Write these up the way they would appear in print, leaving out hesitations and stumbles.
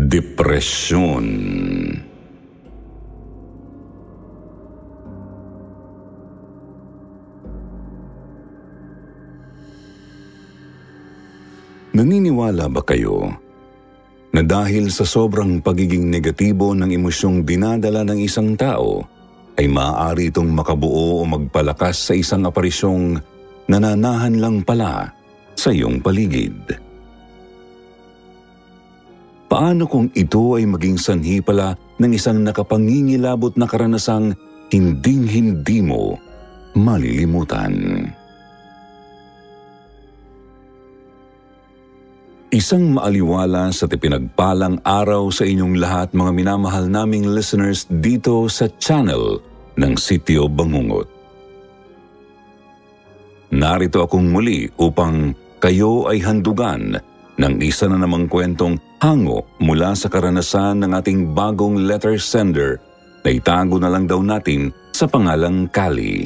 Depresyon. Naniniwala ba kayo na dahil sa sobrang pagiging negatibo ng emosyong dinadala ng isang tao, ay maaari itong makabuo o magpalakas sa isang aparisyong nananahan lang pala sa iyong paligid? Paano kung ito ay maging sanhi pala ng isang nakapangingilabot na karanasang hinding-hindi mo malilimutan? Isang maaliwalas at ipinagpalang araw sa inyong lahat, mga minamahal naming listeners dito sa channel ng Sitio Bangungot. Narito akong muli upang kayo ay handugan ng isa na namang kwentong hango mula sa karanasan ng ating bagong letter sender na itago na lang daw natin sa pangalang Kali.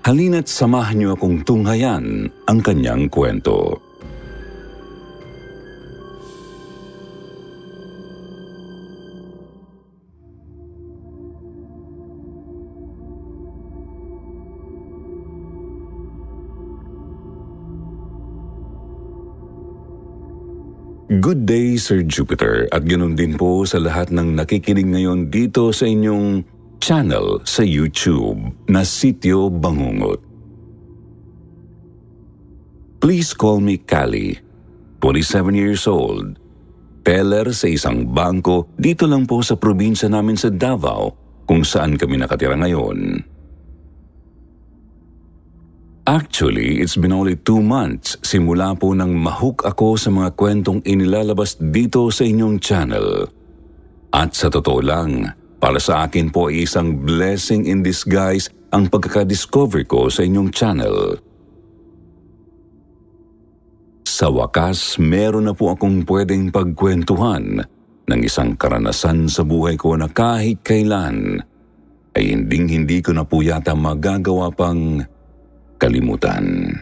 Halina't samahan niyo akong tunghayan ang kanyang kwento. Good day, Sir Jupiter, at ganoon din po sa lahat ng nakikinig ngayon dito sa inyong channel sa YouTube na Sitio Bangungot. Please call me Kali, 27 years old, teller sa isang bangko dito lang po sa probinsya namin sa Davao kung saan kami nakatira ngayon. Actually, it's been only 2 months simula po nang mahook ako sa mga kwentong inilalabas dito sa inyong channel. At sa totoo lang, para sa akin po ay isang blessing in disguise ang pagkakadiscover ko sa inyong channel. Sa wakas, meron na po akong pwedeng pagkwentuhan ng isang karanasan sa buhay ko na kahit kailan ay hindi ko na po yata magagawa pang kalimutan.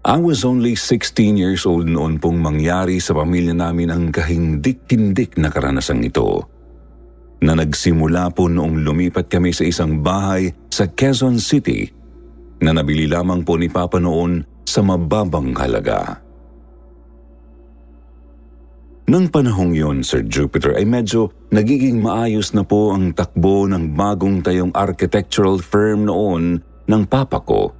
I was only 16 years old noon pong mangyari sa pamilya namin ang kahindik-hindik na karanasang ito, na nagsimula po noong lumipat kami sa isang bahay sa Quezon City na nabili lamang po ni Papa noon sa mababang halaga. Nang panahong yon, Sir Jupiter, ay medyo nagiging maayos na po ang takbo ng bagong tayong architectural firm noon ng Papa ko.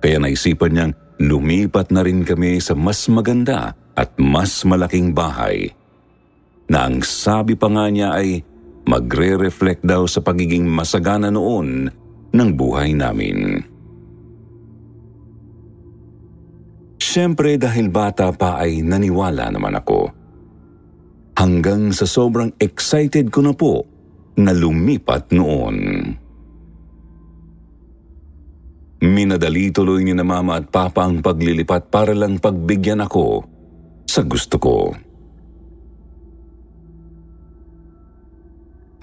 Kaya naisipan niyang lumipat na rin kami sa mas maganda at mas malaking bahay, na ang sabi pa nga niya ay magre-reflect daw sa pagiging masagana noon ng buhay namin. Siyempre dahil bata pa ay naniwala naman ako. Hanggang sa sobrang excited ko na po na lumipat noon. Minadali tuloy ni na Mama at Papa ang paglilipat para lang pagbigyan ako sa gusto ko.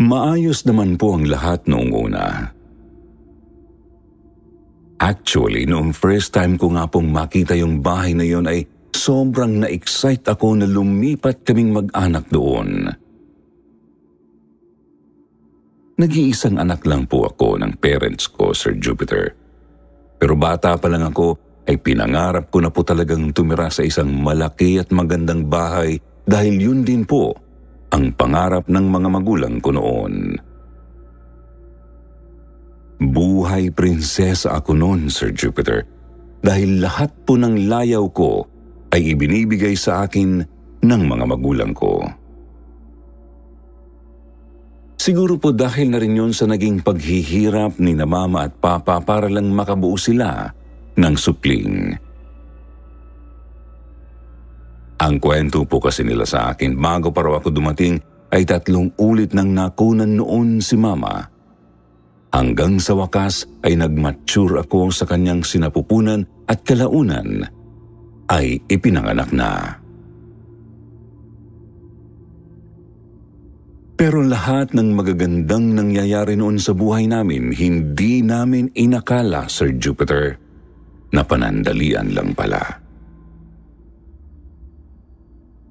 Maayos naman po ang lahat noong una. Actually, noong first time ko nga pong makita yung bahay na yon ay sobrang na-excite ako na lumipat kaming mag-anak doon. Nag-iisang anak lang po ako ng parents ko, Sir Jupiter. Pero bata pa lang ako ay pinangarap ko na po talagang tumira sa isang malaki at magandang bahay dahil yun din po ang pangarap ng mga magulang ko noon. Buhay prinsesa ako noon, Sir Jupiter, dahil lahat po ng layaw ko ay ibinibigay sa akin ng mga magulang ko. Siguro po dahil na rin yun sa naging paghihirap ni na Mama at Papa para lang makabuo sila ng supling. Ang kwento po kasi nila sa akin bago pa raw ako dumating ay 3 ulit nang nakunan noon si Mama. Hanggang sa wakas ay nag-mature ako sa kanyang sinapupunan at kalaunan ay ipinanganak na. Pero lahat ng magagandang nangyayari noon sa buhay namin, hindi namin inakala, Sir Jupiter, na panandalian lang pala.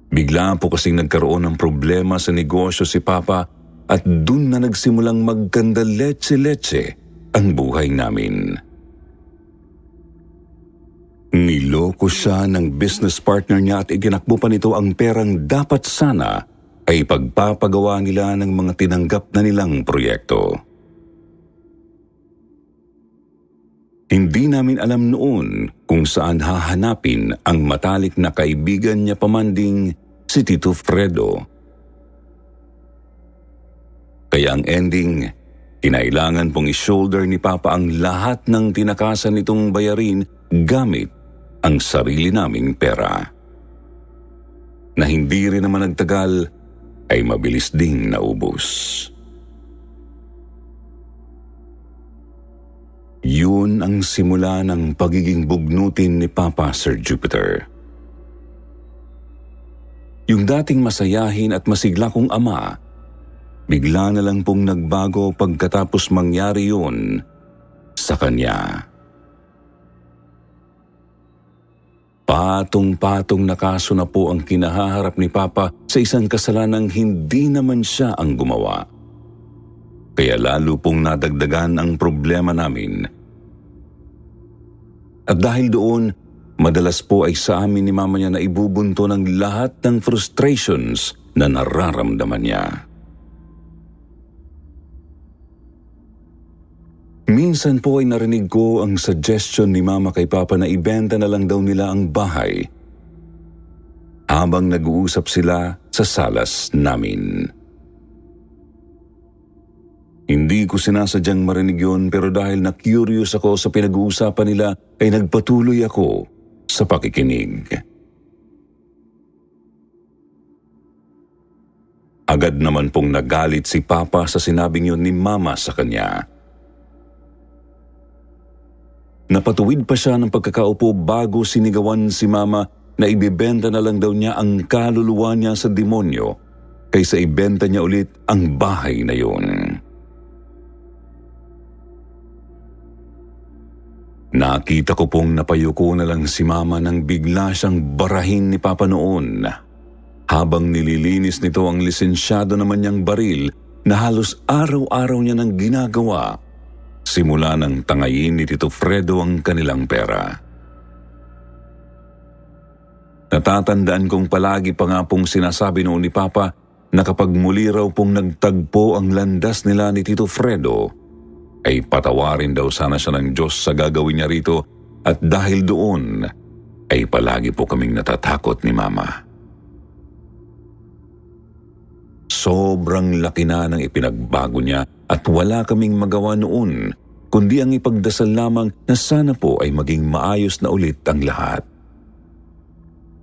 Bigla po kasing nagkaroon ng problema sa negosyo si Papa at dun na nagsimulang magkanda letse-letse ang buhay namin. Niloko siya ng business partner niya at itinakbo pa nito ang perang dapat sana ay pagpapagawa nila ng mga tinanggap na nilang proyekto. Hindi namin alam noon kung saan hahanapin ang matalik na kaibigan niya pamanding si Tito Fredo. Kaya ang ending, kinailangan pong i-shoulder ni Papa ang lahat ng tinakasan nitong bayarin gamit ang sarili naming pera. Na hindi rin naman nagtagal ay mabilis ding naubos. Yun ang simula ng pagiging bugnutin ni Papa Sir Jupiter. Yung dating masayahin at masigla kong ama, bigla na lang pong nagbago pagkatapos mangyari yun sa kanya. Patong-patong na kaso na po ang kinahaharap ni Papa sa isang kasalanang hindi naman siya ang gumawa. Kaya lalo pong nadagdagan ang problema namin. At dahil doon, madalas po ay sa amin ni Mama niya na ibubunto ng lahat ng frustrations na nararamdaman niya. Minsan po ay narinig ko ang suggestion ni Mama kay Papa na ibenta na lang daw nila ang bahay habang nag-uusap sila sa salas namin. Hindi ko sinasadyang marinig yun pero dahil na-curious ako sa pinag-uusapan nila ay nagpatuloy ako sa pakikinig. Agad naman pong nagalit si Papa sa sinabing yun ni Mama sa kanya. Napatuwid pa siya ng pagkakaupo bago sinigawan si Mama na ibibenta na lang daw niya ang kaluluwa niya sa demonyo kaysa ibenta niya ulit ang bahay na yun. Nakita ko pong napayuko na lang si Mama nang bigla siyang barahin ni Papa noon. Habang nililinis nito ang lisensyado naman niyang baril na halos araw-araw niya nang ginagawa, simula nang tangayin ni Tito Fredo ang kanilang pera. Natatandaan kong palagi pa nga pong sinasabi noon ni Papa na kapag muli raw pong nagtagpo ang landas nila ni Tito Fredo, ay patawarin daw sana siya ng Diyos sa gagawin niya rito at dahil doon ay palagi po kaming natatakot ni Mama. Sobrang laki na ng ipinagbago niya at wala kaming magawa noon kundi ang ipagdasal lamang na sana po ay maging maayos na ulit ang lahat.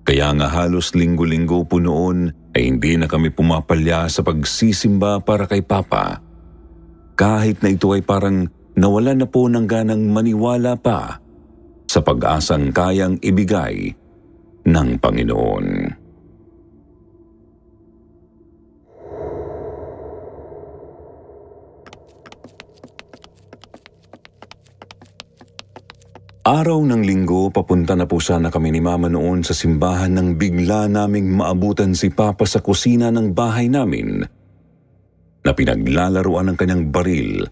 Kaya nga halos linggo-linggo po noon ay hindi na kami pumapalya sa pagsisimba para kay Papa. Kahit na ito ay parang nawala na po ng ganang maniwala pa sa pag-asang kayang ibigay ng Panginoon. Araw ng linggo, papunta na po sana kami ni Mama noon sa simbahan nang bigla naming maabutan si Papa sa kusina ng bahay namin na pinaglalaruan ng kanyang baril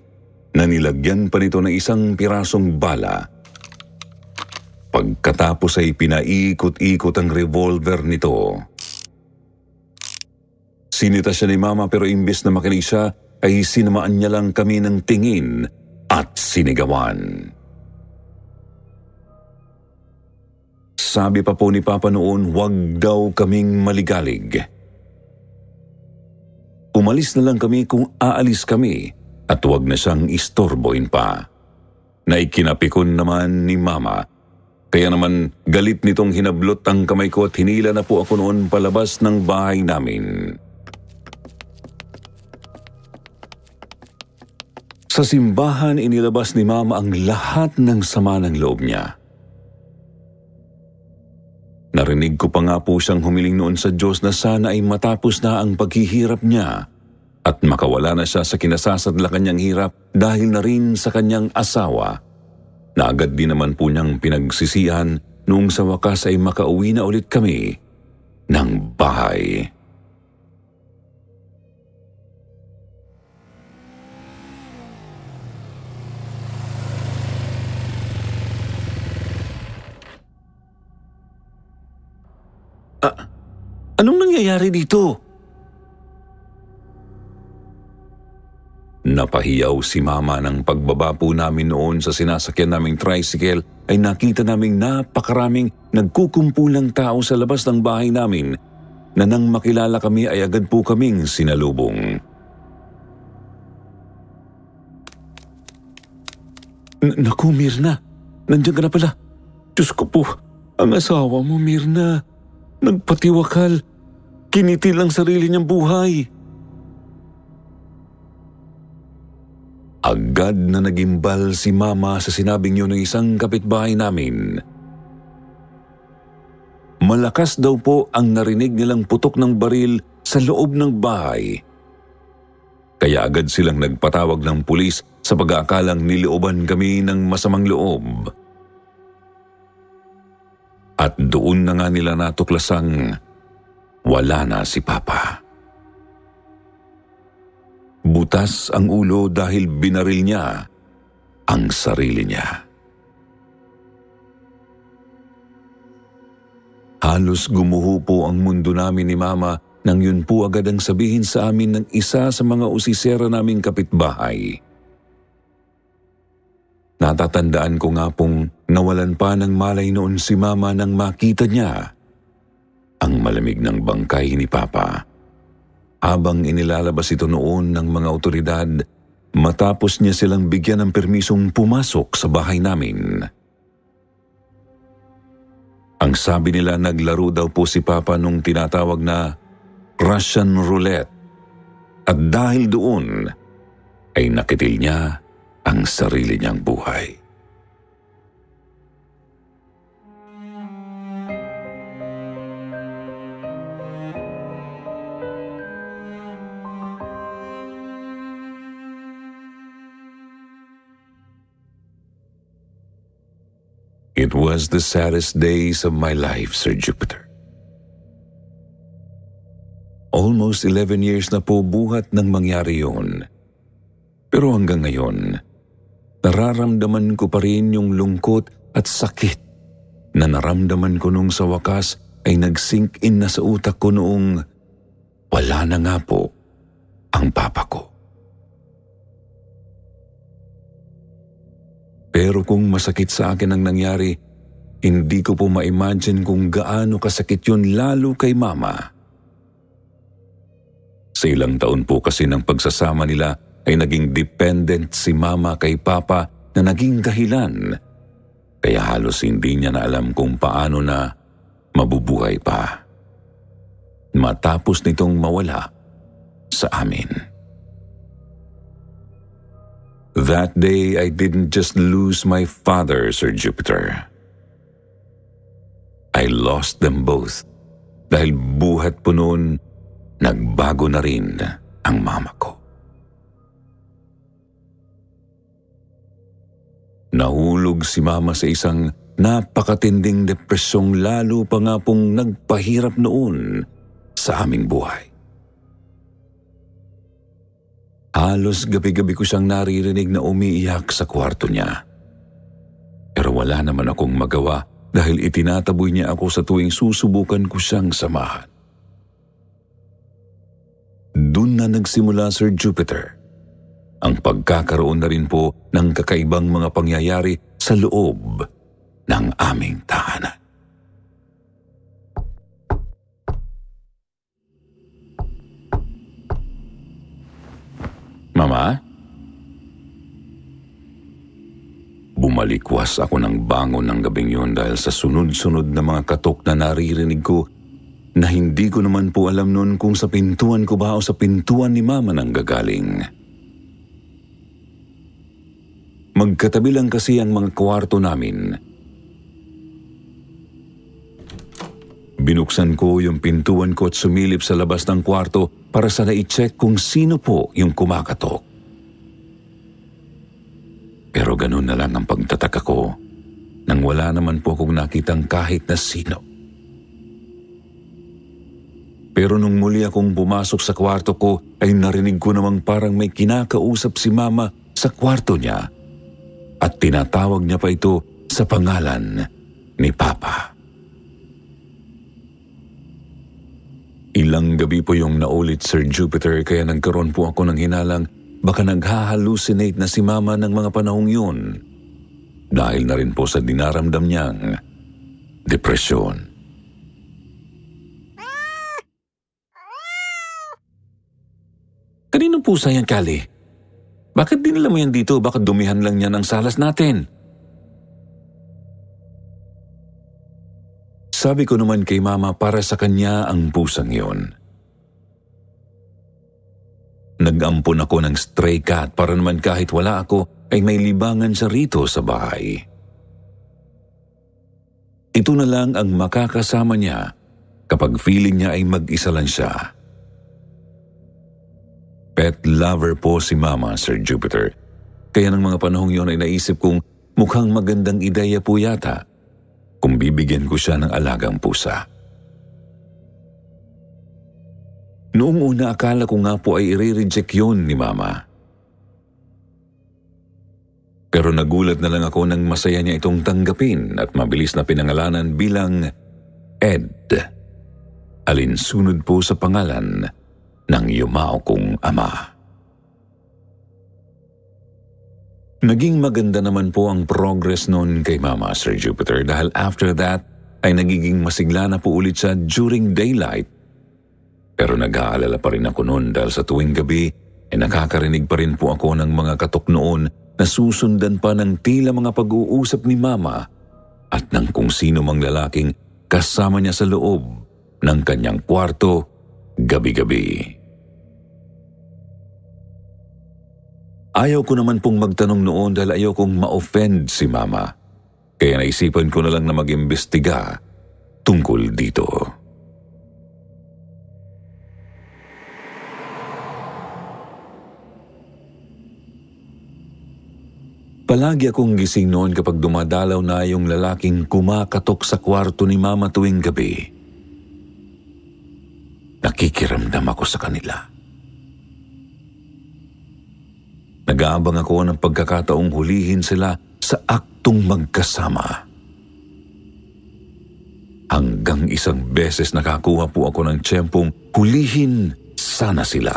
na nilagyan pa nito ng isang pirasong bala. Pagkatapos ay pinaikot-ikot ang revolver nito. Sinita siya ni Mama pero imbes na makinig siya ay sinamaan niya lang kami ng tingin at sinigawan. Sabi pa po ni Papa noon, huwag daw kaming maligalig. Umalis na lang kami kung aalis kami at huwag na siyang istorboin pa. Naikinapikon naman ni Mama. Kaya naman galit nitong hinablot ang kamay ko at hinila na po ako noon palabas ng bahay namin. Sa simbahan inilabas ni Mama ang lahat ng sama ng loob niya. Narinig ko pa nga po siyang humiling noon sa Diyos na sana ay matapos na ang paghihirap niya at makawala na siya sa kinasasadlakan niyang hirap dahil na rin sa kanyang asawa na agad din naman po niyang pinagsisihan noong sa wakas ay makauwi na ulit kami ng bahay. Anong nangyayari dito? Napahiyaw si Mama ng pagbaba po namin noon sa sinasakyan naming tricycle ay nakita naming napakaraming nagkukumpulang tao sa labas ng bahay namin na nang makilala kami ay agad po kaming sinalubong. Naku, Mirna, nandiyan ka na pala. Diyos ko po, ang asawa mo, Mirna, nagpatiwakal, kinitil ang sarili niyang buhay. Agad na nagimbal si Mama sa sinabing yun ng isang kapitbahay namin. Malakas daw po ang narinig nilang putok ng baril sa loob ng bahay. Kaya agad silang nagpatawag ng pulis sa pag-aakalang nilooban kami ng masamang loob. At doon na nga nila natuklasang wala na si Papa. Butas ang ulo dahil binaril niya ang sarili niya. Halos gumuho po ang mundo namin ni Mama nang yun po agad ang sabihin sa amin ng isa sa mga usisera naming kapitbahay. Natatandaan ko nga pong nawalan pa ng malay noon si Mama nang makita niya ang malamig ng bangkay ni Papa. Habang inilalabas ito noon ng mga otoridad, matapos niya silang bigyan ng permisong pumasok sa bahay namin. Ang sabi nila naglaro daw po si Papa nung tinatawag na Russian roulette. At dahil doon ay nakitil niya ang sarili niyang buhay. It was the saddest days of my life, Sir Jupiter. Almost 11 years na po buhat nang mangyari yun. Pero hanggang ngayon, nararamdaman ko pa rin yung lungkot at sakit na naramdaman ko nung sa wakas ay nag-sink in na sa utak ko noong wala na nga po ang Papa ko. Pero kung masakit sa akin ang nangyari, hindi ko po ma-imagine kung gaano kasakit yun lalo kay Mama. Sa ilang taon po kasi ng pagsasama nila ay naging dependent si Mama kay Papa na naging dahilan. Kaya halos hindi niya na alam kung paano na mabubuhay pa. Matapos nitong mawala sa amin. That day, I didn't just lose my father, Sir Jupiter. I lost them both dahil buhat po noon, nagbago na rin ang Mama ko. Nahulog si Mama sa isang napakatinding depresyong lalo pa nga pong nagpahirap noon sa aming buhay. Halos gabi-gabi ko siyang naririnig na umiiyak sa kwarto niya. Pero wala naman akong magawa dahil itinataboy niya ako sa tuwing susubukan ko siyang samahan. Doon na nagsimula, Sir Jupiter, ang pagkakaroon na rin po ng kakaibang mga pangyayari sa loob ng aming tahanan. Mama? Bumalikwas ako ng bangon ng gabing yun dahil sa sunod-sunod na mga katok na naririnig ko na hindi ko naman po alam noon kung sa pintuan ko ba o sa pintuan ni Mama nang gagaling. Magkatabi lang kasi ang mga kwarto namin. Binuksan ko yung pintuan ko at sumilip sa labas ng kwarto para sana i-check kung sino po yung kumakatok. Pero ganun na lang ang pagtataka ko nang wala naman po akong nakitang kahit na sino. Pero nung muli akong pumasok sa kwarto ko ay narinig ko namang parang may kinakausap si Mama sa kwarto niya at tinatawag niya pa ito sa pangalan ni Papa. Ilang gabi po yung naulit, Sir Jupiter, kaya nagkaroon po ako ng hinalang baka naghahalucinate na si Mama ng mga panahong yun dahil na rin po sa dinaramdam niyang depresyon. Kanino pusa yan, Kali? Bakit dinala mo yan dito? Baka dumihan lang yan ang salas natin. Sabi ko naman kay Mama para sa kanya ang pusang yun. Nag-ampon ako ng stray cat para naman kahit wala ako ay may libangan siya rito sa bahay. Ito na lang ang makakasama niya kapag feeling niya ay mag-isa lang siya. Pet lover po si Mama, Sir Jupiter. Kaya ng mga panahong yun ay naisip kong mukhang magandang ideya po yata kung bibigyan ko siya ng alagang pusa. Noong una akala ko nga po ay i-reject yun ni Mama. Pero nagulat na lang ako nang masaya niya itong tanggapin at mabilis na pinangalanan bilang Ed. Alinsunod po sa pangalan ng yumao kong ama. Naging maganda naman po ang progress noon kay Mama, Sir Jupiter, dahil after that ay nagiging masigla na po ulit siya during daylight. Pero nag-aalala pa rin ako noon dahil sa tuwing gabi ay nakakarinig pa rin po ako ng mga katok noon na susundan pa ng tila mga pag-uusap ni Mama at ng kung sino mang lalaking kasama niya sa loob ng kanyang kwarto gabi-gabi. Ayaw ko naman pong magtanong noon dahil ayaw kong ma-offend si Mama. Kaya naisipan ko na lang na mag-imbestiga tungkol dito. Palagi akong gising noon kapag dumadalaw na yung lalaking kumakatok sa kwarto ni Mama tuwing gabi. Nakikiramdam ako sa kanila. Nag-aabang ako ng pagkakataong hulihin sila sa aktong magkasama. Hanggang isang beses nakakuha po ako ng tiyempong hulihin sana sila.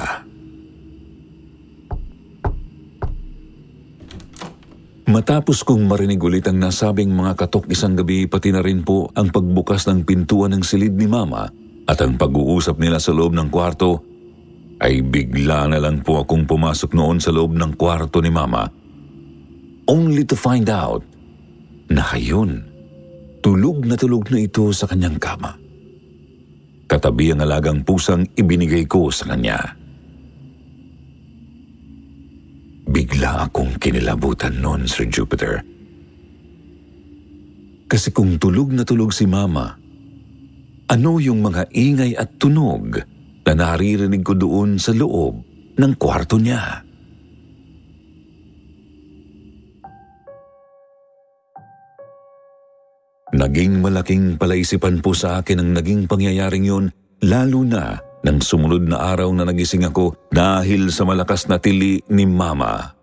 Matapos kong marinig ulit ang nasabing mga katok isang gabi, pati na rin po ang pagbukas ng pintuan ng silid ni Mama at ang pag-uusap nila sa loob ng kwarto, ay bigla na lang po akong pumasok noon sa loob ng kwarto ni Mama, only to find out na hayun, tulog na ito sa kanyang kama. Katabi ang alagang pusang ibinigay ko sa kanya. Bigla akong kinilabutan noon, Sir Jupiter. Kasi kung tulog na tulog si Mama, ano yung mga ingay at tunog na naririnig ko doon sa loob ng kwarto niya? Naging malaking palaisipan po sa akin ang naging pangyayaring yun, lalo na nang sumunod na araw na nagising ako dahil sa malakas na tili ni Mama.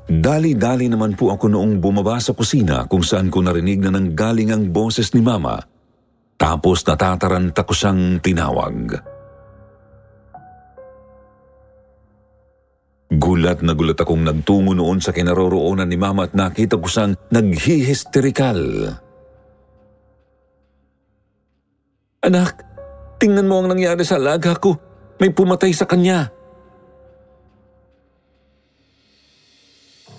Dali-dali naman po ako noong bumaba sa kusina kung saan ko narinig na nanggaling ang boses ni Mama. Tapos natataranta ko siyang tinawag. Gulat na gulat akong nagtungo noon sa kinaroroonan ni Mama at nakita ko siyang naghihisterikal. Anak, tingnan mo ang nangyari sa alaga ko. May pumatay sa kanya.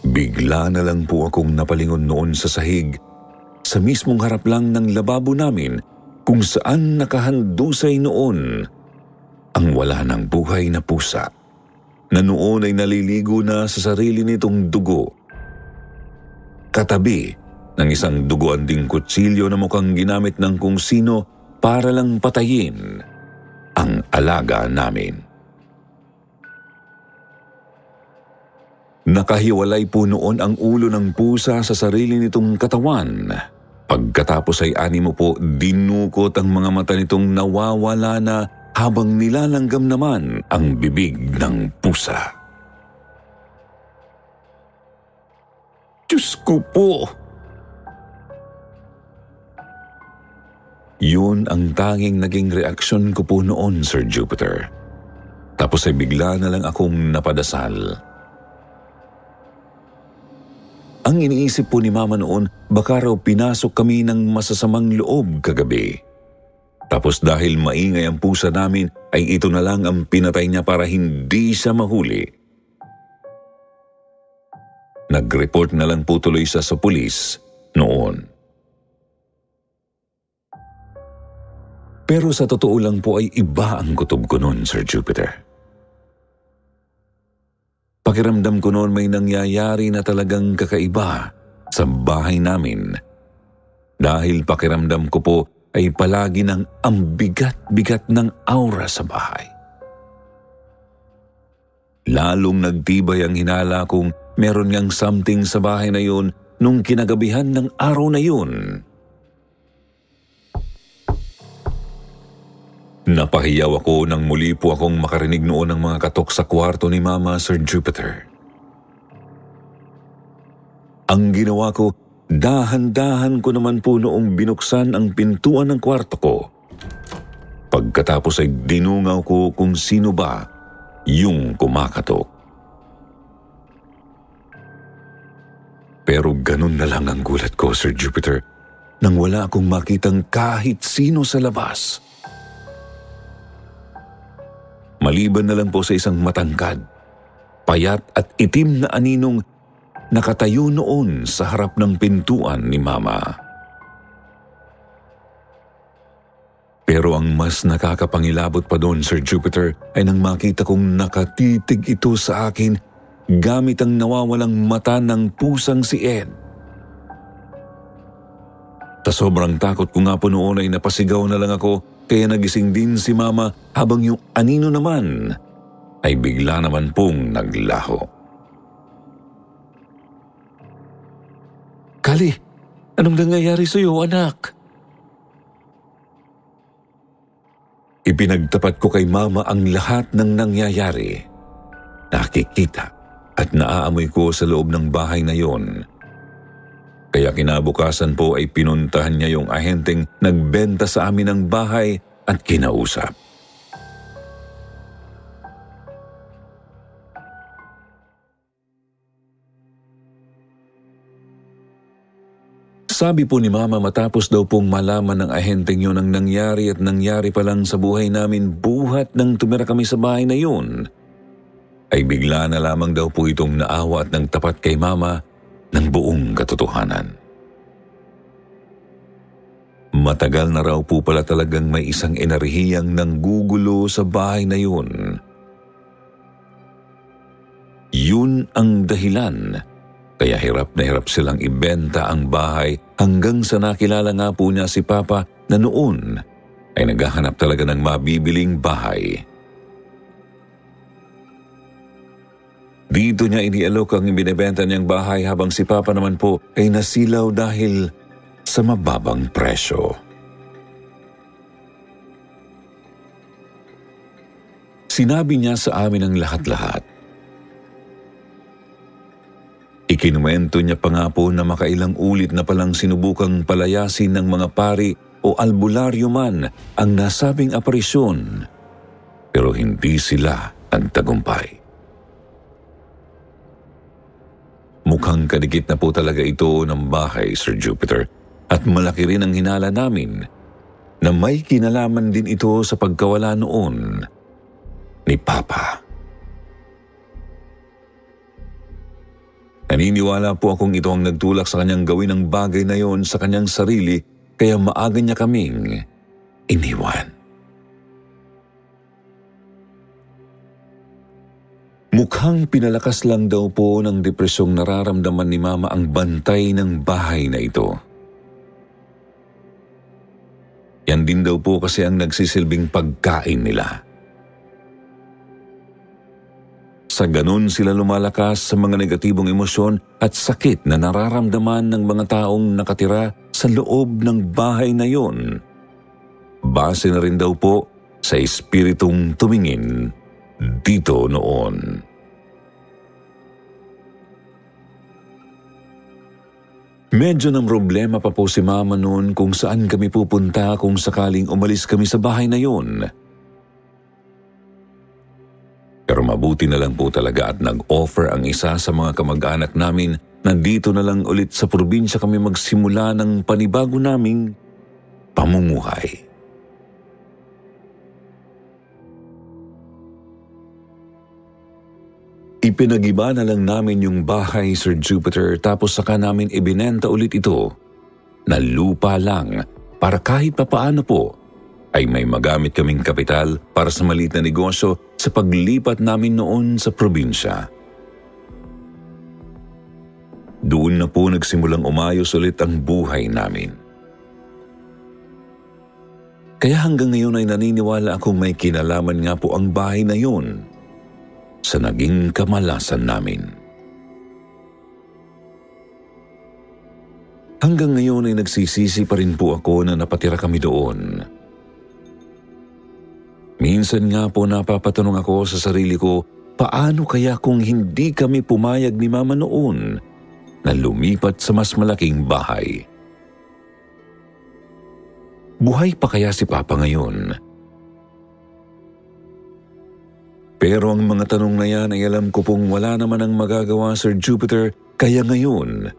Bigla na lang po akong napalingon noon sa sahig, sa mismong harap lang ng lababo namin, kung saan nakahandusay noon ang wala ng buhay na pusa, na noon ay naliligo na sa sarili nitong dugo. Katabi ng isang duguan ding kutsilyo na mukhang ginamit ng kung sino para lang patayin ang alaga namin. Nakahiwalay po noon ang ulo ng pusa sa sarili nitong katawan. Pagkatapos ay animo po dinukot ang mga mata nitong nawawala na habang nilalanggam naman ang bibig ng pusa. Diyos ko po! Yun ang tanging naging reaksyon ko po noon, Sir Jupiter. Tapos ay bigla na lang akong napadasal. Ang iniisip po ni Mama noon, baka raw pinasok kami ng masasamang loob kagabi. Tapos dahil maingay ang pusa namin, ay ito na lang ang pinatay niya para hindi siya mahuli. Nag-report na lang po tuloy siya sa pulis noon. Pero sa totoo lang po ay iba ang kutob ko noon, Sir Jupiter. Pakiramdam ko noon may nangyayari na talagang kakaiba sa bahay namin. Dahil pakiramdam ko po ay palagi ng ang bigat-bigat ng aura sa bahay. Lalong nagtibay ang hinala kong meron ngang something sa bahay na yun nung kinagabihan ng araw na yun. Napahiyaw ako nang muli po akong makarinig noon ng mga katok sa kwarto ni Mama, Sir Jupiter. Ang ginawa ko, dahan-dahan ko naman po noong binuksan ang pintuan ng kwarto ko. Pagkatapos ay dinungaw ko kung sino ba yung kumakatok. Pero ganun na lang ang gulat ko, Sir Jupiter, nang wala akong makitang kahit sino sa labas. Maliban na lang po sa isang matangkad, payat at itim na aninong nakatayo noon sa harap ng pintuan ni Mama. Pero ang mas nakakapangilabot pa doon, Sir Jupiter, ay nang makita kong nakatitig ito sa akin gamit ang nawawalang mata ng pusang si Ed. Sa sobrang takot ko nga po noon ay napasigaw na lang ako. Kaya nagising din si Mama habang yung anino naman ay bigla naman pong naglaho. Kali, anong nangyayari sa iyo, anak? Ipinagtapat ko kay Mama ang lahat ng nangyayari. Nakikita at naaamoy ko sa loob ng bahay na yon. Kaya kinabukasan po ay pinuntahan niya yung ahenteng nagbenta sa amin ng bahay at kinausap. Sabi po ni Mama matapos daw pong malaman ng ahenteng yun ang nangyari at nangyari pa lang sa buhay namin buhat nang tumira kami sa bahay na yun, ay bigla na lamang daw po itong naawa at nagtapat kay Mama ng buong katotohanan. Matagal na raw po pala talagang may isang enerhiyang nanggugulo sa bahay na yun. Yun ang dahilan kaya hirap na hirap silang ibenta ang bahay hanggang sa nakilala nga po niya si Papa na noon ay naghahanap talaga ng mabibiling bahay. Dito niya inialok ang ibinebenta niyang bahay habang si Papa naman po ay nasilaw dahil sa mababang presyo. Sinabi niya sa amin ang lahat-lahat. Ikinuwento niya pa nga po na makailang ulit na palang sinubukang palayasin ng mga pari o albularyo man ang nasabing aparisyon, pero hindi sila nagtagumpay. Mukhang kadikit na po talaga ito ng bahay, Sir Jupiter, at malaki rin ang hinala namin na may kinalaman din ito sa pagkawala noon ni Papa. Naniniwala po akong ito ang nagtulak sa kanyang gawin ang bagay na yon sa kanyang sarili kaya maaga niya kaming iniwan. Mukhang pinalakas lang daw po ng depresyong nararamdaman ni Mama ang bantay ng bahay na ito. Yan din daw po kasi ang nagsisilbing pagkain nila. Sa ganun sila lumalakas sa mga negatibong emosyon at sakit na nararamdaman ng mga taong nakatira sa loob ng bahay na yon. Base na rin daw po sa espiritong tumingin dito noon. Medyo ng problema pa po si Mama noon kung saan kami pupunta kung sakaling umalis kami sa bahay na yun. Pero mabuti na lang po talaga at nag-offer ang isa sa mga kamag-anak namin na dito na lang ulit sa probinsya kami magsimula ng panibago naming pamumuhay. Ipinag-iba na lang namin yung bahay, Sir Jupiter, tapos saka namin ibinenta ulit ito na lupa lang para kahit papaano po ay may magamit kaming kapital para sa maliit na negosyo sa paglipat namin noon sa probinsya. Doon na po nagsimulang umayos ulit ang buhay namin. Kaya hanggang ngayon ay naniniwala akong may kinalaman nga po ang bahay na yun sa naging kamalasan namin. Hanggang ngayon ay nagsisisi pa rin po ako na napatira kami doon. Minsan nga po napapatanong ako sa sarili ko, paano kaya kung hindi kami pumayag ni Mama noon na lumipat sa mas malaking bahay? Buhay pa kaya si Papa ngayon? Pero ang mga tanong na yan ay alam ko pong wala naman ang magagawa, Sir Jupiter, kaya ngayon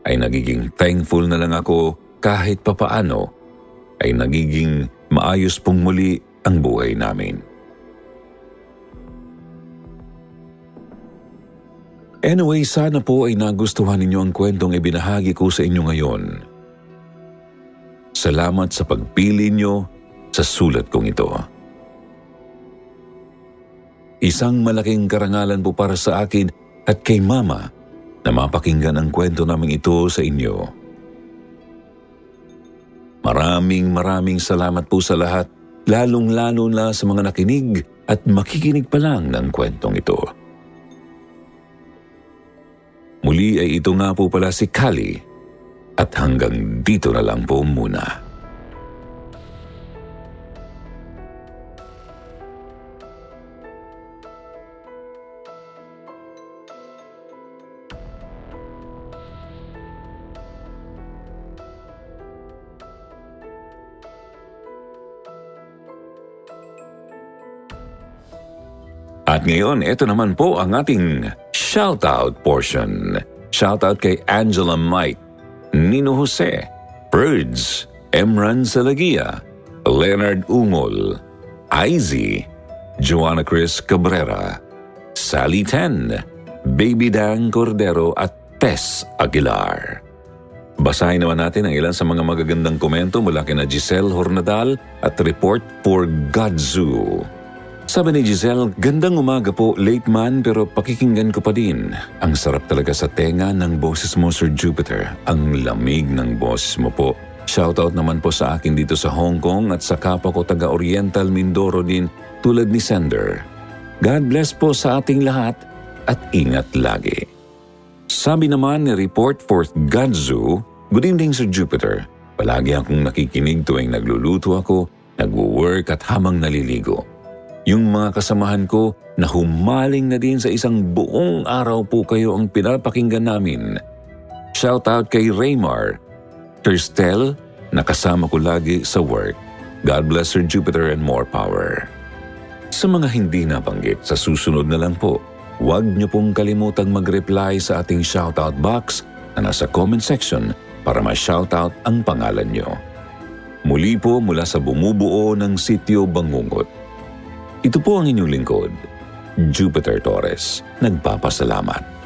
ay nagiging thankful na lang ako kahit papaano ay nagiging maayos pong muli ang buhay namin. Anyway, sana po ay nagustuhan ninyo ang kwentong ibinahagi ko sa inyo ngayon. Salamat sa pagpili nyo sa sulat kong ito. Isang malaking karangalan po para sa akin at kay Mama na mapakinggan ang kwento namin ito sa inyo. Maraming salamat po sa lahat, lalong-lalo na sa mga nakinig at makikinig pa lang ng kwentong ito. Muli ay ito nga po pala si Kali at hanggang dito na lang po muna. At ngayon, ito naman po ang ating shoutout portion. Shoutout kay Angela Mike, Nino Jose, Prudes, Emran Salagia, Leonard Umol, Izzy, Joanna Chris Cabrera, Sally Ten, Baby Dan Cordero at Tess Aguilar. Basahin naman natin ang ilan sa mga magagandang komento mula kina Giselle Hornadal at Report for Godzu. Sabi ni Giselle, gandang umaga po, late man pero pakikinggan ko pa din. Ang sarap talaga sa tenga ng boses mo, Sir Jupiter. Ang lamig ng boses mo po. Shoutout naman po sa akin dito sa Hong Kong at sa kapwa ko taga Oriental Mindoro din tulad ni Sender. God bless po sa ating lahat at ingat lagi. Sabi naman ni Report for Godzu, good evening, Sir Jupiter. Palagi akong nakikinig tuwing nagluluto ako, nagwo-work at habang naliligo. Yung mga kasamahan ko na humaling na din sa isang buong araw po kayo ang pinapakinggan namin. Shoutout kay Raymar, Kirstel, na kasama ko lagi sa work. God bless Sir Jupiter and more power. Sa mga hindi nabanggit, sa susunod na lang po, huwag niyo pong kalimutang mag-reply sa ating shoutout box na nasa comment section para ma-shoutout ang pangalan niyo. Muli po mula sa bumubuo ng Sitio Bangungot. Ito po ang inyong lingkod, Jupiter Torres, nagpapasalamat.